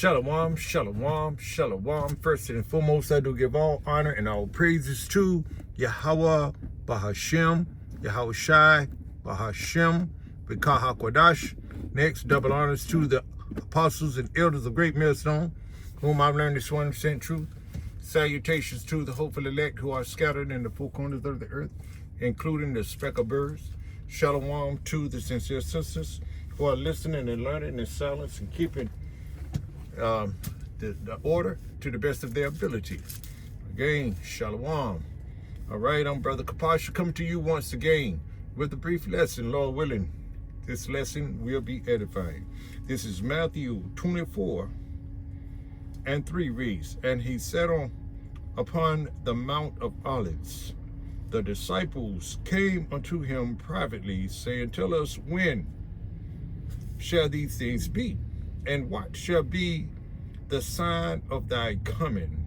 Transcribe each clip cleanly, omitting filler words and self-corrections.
Shalom, shalom, shalom. First and foremost, I do give all honor and all praises to Yahweh Bahashem, Yahweh Shai, Bahashem, B'Kah HaKodash. Next, double honors to the apostles and elders of Great Millstone, whom I've learned this 100% truth. Salutations to the hopeful elect who are scattered in the four corners of the earth, including the speckled birds. Shalom to the sincere sisters who are listening and learning in silence and keeping the order to the best of their ability. Again, shalom. All right, I'm Brother Kapasha coming to you once again with a brief lesson, Lord willing. This lesson will be edifying. This is Matthew 24:3 reads, "And he sat upon the Mount of Olives. The disciples came unto him privately, saying, Tell us, when shall these things be? And what shall be the sign of thy coming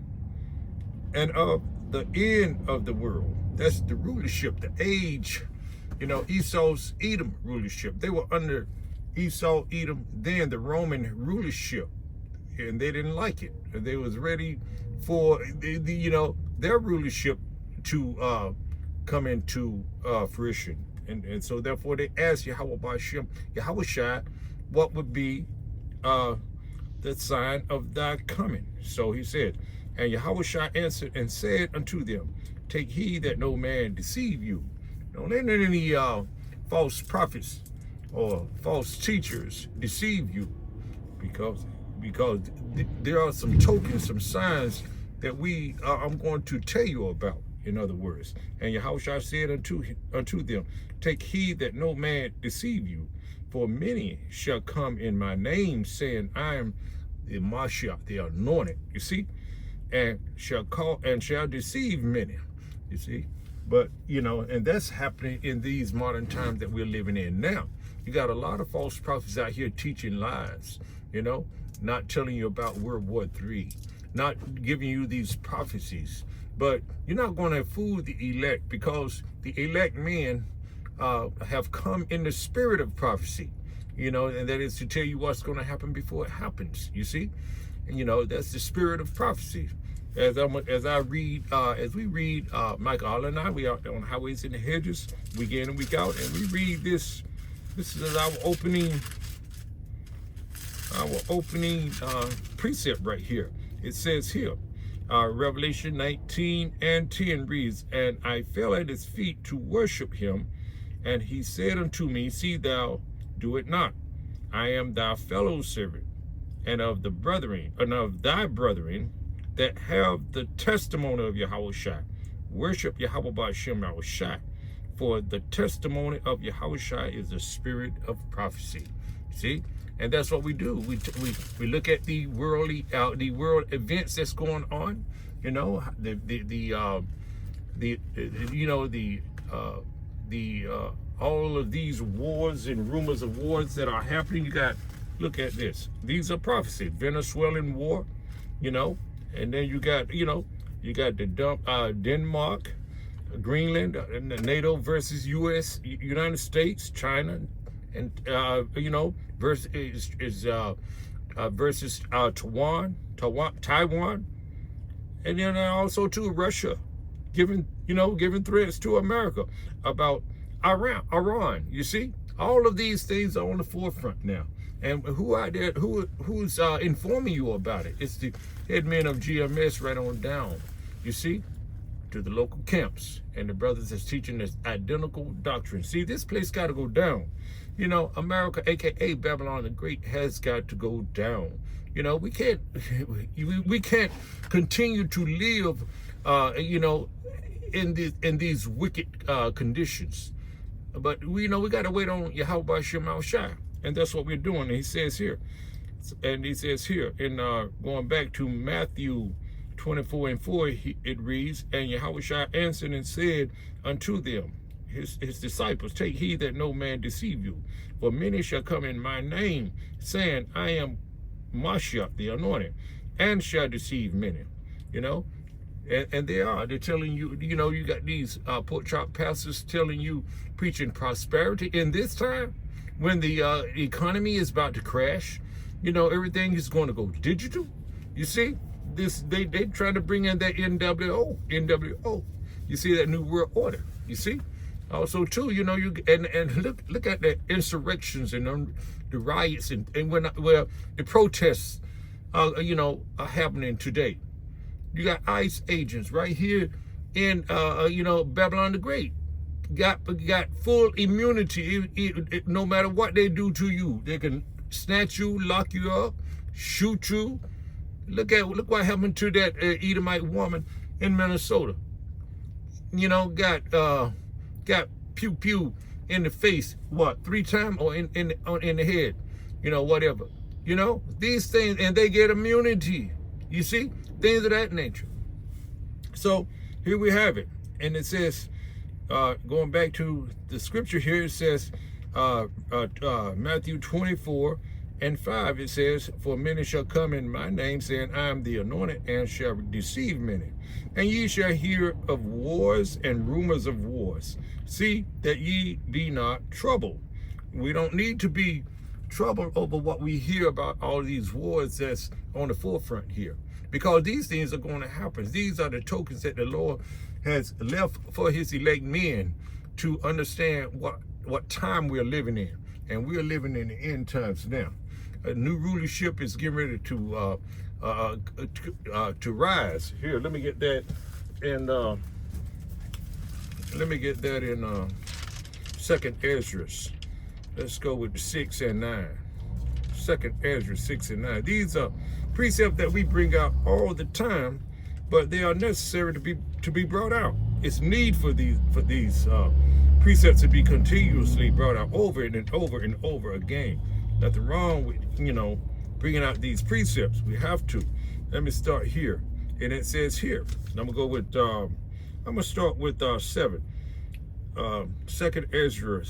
and of the end of the world?" That's the rulership, the age, Esau's Edom rulership. They were under Esau, Edom, then the Roman rulership, and they didn't like it. They was ready for their rulership to come into fruition. And so therefore they asked Yahweh Bashem, Yahweh Shai, what would be the sign of thy coming? So he said, and Yahweh Shai answered and said unto them, Take heed that no man deceive you. Don't let any false prophets or false teachers deceive you, because there are some tokens, some signs that I'm going to tell you about, in other words. And Yahushua said unto them, Take heed that no man deceive you, for many shall come in my name, saying, I am the Mashiach, the anointed, you see, and shall deceive many, you see. But, and that's happening in these modern times that we're living in now. You got a lot of false prophets out here teaching lies, not telling you about World War III, not giving you these prophecies. But you're not going to fool the elect, because the elect men have come in the spirit of prophecy, and that is to tell you what's going to happen before it happens, you see. And, that's the spirit of prophecy. As we read Michael All and I, we are on Highways and the Hedges, week in and week out, and we read this. This is our opening precept right here. It says here, Revelation 19:10 reads, And I fell at his feet to worship him, and he said unto me, See thou do it not. I am thy fellow servant, and of thy brethren that have the testimony of Yahweh Shai. Worship Yahweh Bashem Yahweh Shai, for the testimony of Yahweh Shai is the spirit of prophecy. See? And that's what we do. We look at the world events that's going on. All of these wars and rumors of wars that are happening. Look at this. These are prophecy. Venezuelan war, and then you got the Denmark, Greenland, NATO versus United States, China, and versus Taiwan, and then also to Russia, giving threats to America about Iran. You see, all of these things are on the forefront now. And who out there, who's informing you about it? It's the headmen of GMS right on down, you see, to the local camps and the brothers that's teaching this identical doctrine. See, this place got to go down. America, aka Babylon the Great, has got to go down. We can't continue to live, in these wicked conditions. But we got to wait on Yahweh Bashem Yahweh Shai. And that's what we're doing. And he says here, in going back to Matthew 24:4, it reads, And Yahweh Shai answered and said unto them, his disciples, Take heed that no man deceive you. For many shall come in my name, saying, I am Mashiach, the anointed, and shall deceive many. And they're telling you, you got these pork chop pastors telling you, preaching prosperity in this time, when the economy is about to crash, everything is going to go digital. You see, they trying to bring in that NWO. You see, that new world order. You see, also too, and look at the insurrections and the riots and where the protests, are happening today. You got ICE agents right here in Babylon the Great. Got full immunity. No matter what they do to you, they can snatch you, lock you up, shoot you. Look what happened to that Edomite woman in Minnesota. Got pew pew in the face, 3 times, or in the head, whatever. These things, and they get immunity. You see, things of that nature. So here we have it, and it says, going back to the scripture here, it says, Matthew 24:5, it says, for many shall come in my name, saying, I am the anointed, and shall deceive many. And ye shall hear of wars and rumors of wars. See that ye be not troubled. We don't need to be troubled over what we hear about all these wars that's on the forefront here, because these things are going to happen. These are the tokens that the Lord has left for his elect men to understand what time we're living in. And we're living in the end times now. A new rulership is getting ready to rise. Here, let me get that in 2nd Ezra. Let's go with 6 and 9. 2nd Ezra 6 and 9. These are precepts that we bring out all the time, but they are necessary to be brought out. It's need for these precepts to be continuously brought out over and over and over again. Nothing wrong with bringing out these precepts. We have to. Let me start here, and it says here. I'm gonna start with 7. 2nd Ezra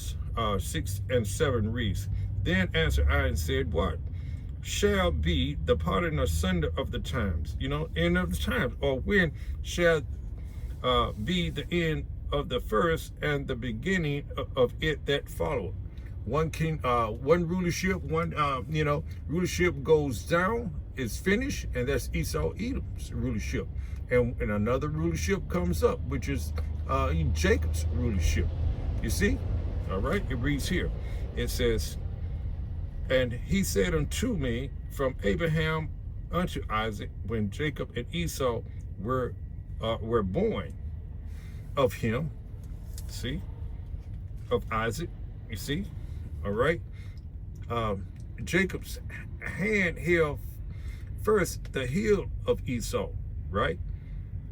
6 and 7 reads, then answered I and said, what shall be the parting asunder of the times? End of the times, or when shall be the end of the first and the beginning of it that followeth? One king, one rulership, rulership goes down, is finished, and that's Esau Edom's rulership. And another rulership comes up, which is Jacob's rulership. You see? All right, it reads here. It says, and he said unto me, from Abraham unto Isaac, when Jacob and Esau were born of him, see, of Isaac, you see, all right. Jacob's hand held first the heel of Esau, right?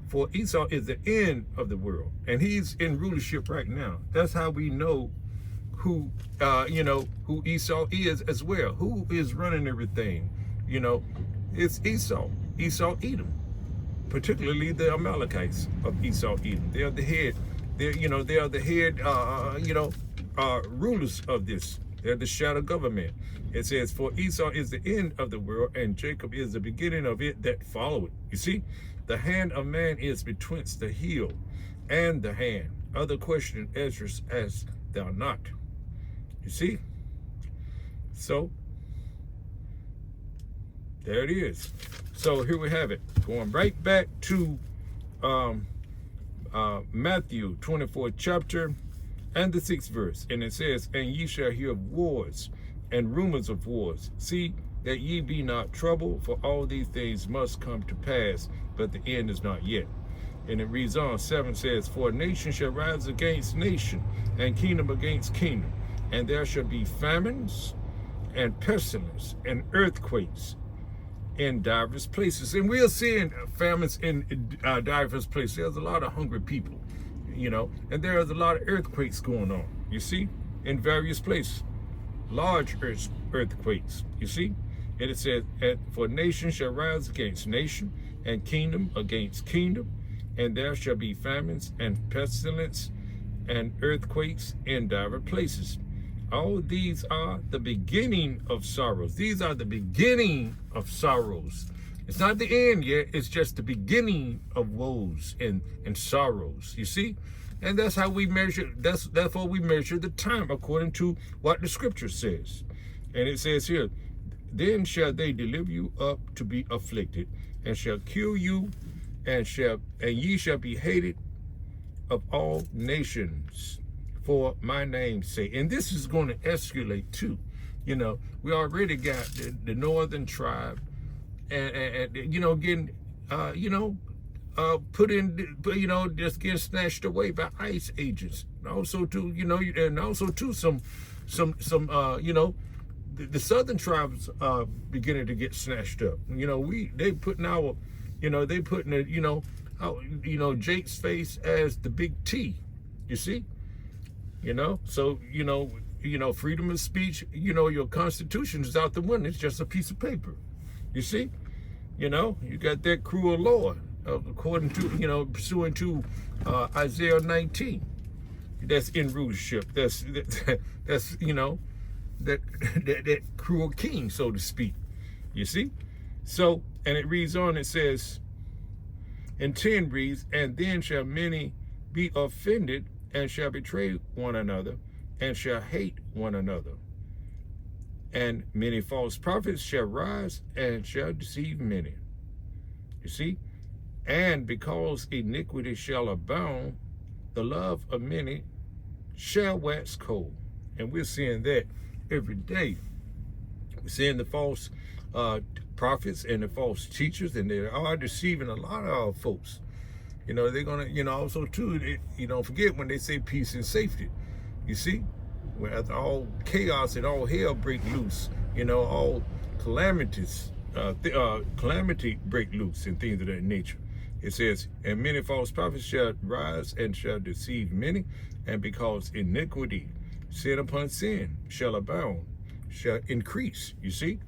For Esau is the end of the world, and he's in rulership right now. That's how we know who Esau is as well. Who is running everything? It's Esau, Edom, particularly the Amalekites of Esau, Edom. They are the head. They are the head. Rulers of this. They're the shadow government. It says, for Esau is the end of the world, and Jacob is the beginning of it that followeth. You see, the hand of man is betwixt the heel and the hand. Other question, Ezra, as thou not. You see? So, there it is. So here we have it. Going right back to Matthew 24th chapter and the 6th verse. And it says, and ye shall hear of wars and rumors of wars. See that ye be not troubled, for all these things must come to pass, but the end is not yet. And it reads on. 7 says, for nation shall rise against nation, and kingdom against kingdom. And there shall be famines and pestilence and earthquakes in diverse places. And we are seeing famines in diverse places. There's a lot of hungry people, and there's a lot of earthquakes going on, you see, in various places. Large earthquakes, you see. And it says, for nation shall rise against nation, and kingdom against kingdom. And there shall be famines and pestilence and earthquakes in diverse places. All these are the beginning of sorrows. These are the beginning of sorrows. It's not the end yet. It's just the beginning of woes and sorrows. You see? And that's how we measure. Therefore we measure the time according to what the scripture says. And it says here, then shall they deliver you up to be afflicted, and shall kill you, and ye shall be hated of all nations for my name's sake. And this is going to escalate too. You know, we already got the northern tribe, and getting put in, just getting snatched away by ICE agents. And also too, the southern tribes beginning to get snatched up. They putting Jake's face as the big T. You see, so freedom of speech. Your constitution is out the window. It's just a piece of paper. You see, you got that cruel law according to pursuant to Isaiah 19. That's in rulership. That's that cruel king, so to speak. You see? So, and it reads on, it says, and 10 reads, and then shall many be offended, and shall betray one another, and shall hate one another. And many false prophets shall rise, and shall deceive many. You see? And because iniquity shall abound, the love of many shall wax cold. And we're seeing that every day. We're seeing the false prophets and the false teachers, and they are deceiving a lot of our folks. They're gonna, also too, don't forget when they say peace and safety. You see, where after all chaos and all hell break loose, all calamities, calamity break loose and things of that nature. It says, and many false prophets shall rise and shall deceive many, and because iniquity, sin upon sin, shall abound, shall increase. You see,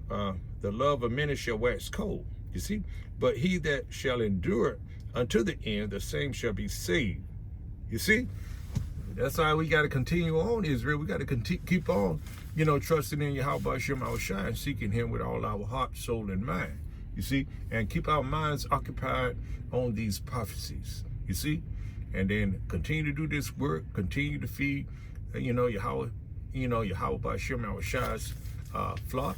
the love of many shall wax cold. You see, but he that shall endure unto the end, the same shall be saved. You see, that's why we got to continue on, Israel. We got to keep on, trusting in Yahweh Hashem our Shai, seeking him with all our heart, soul, and mind. You see, and keep our minds occupied on these prophecies. You see, and then continue to do this work, continue to feed, Yahweh Hashem our Shai's flock,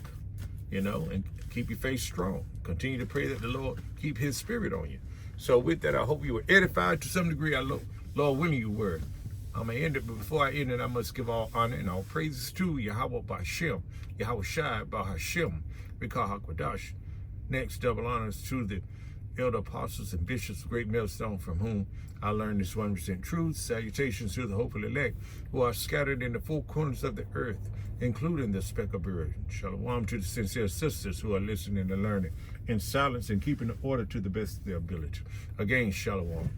and keep your faith strong. Continue to pray that the Lord keep his spirit on you. So with that, I hope you were edified to some degree. Lord willing you were. I'm going to end it, but before I end it, I must give all honor and all praises to Yahweh B'Hashem, Yahweh Shai B'Hashem, B'Kah HaKadosh. Next, double honors to the elder apostles and bishops of Great Millstone, from whom I learned this 100% truth. Salutations to the hopeful elect who are scattered in the four corners of the earth, including the speck of bird. Shalom to the sincere sisters who are listening and learning in silence and keeping the order to the best of their ability. Again, shalom.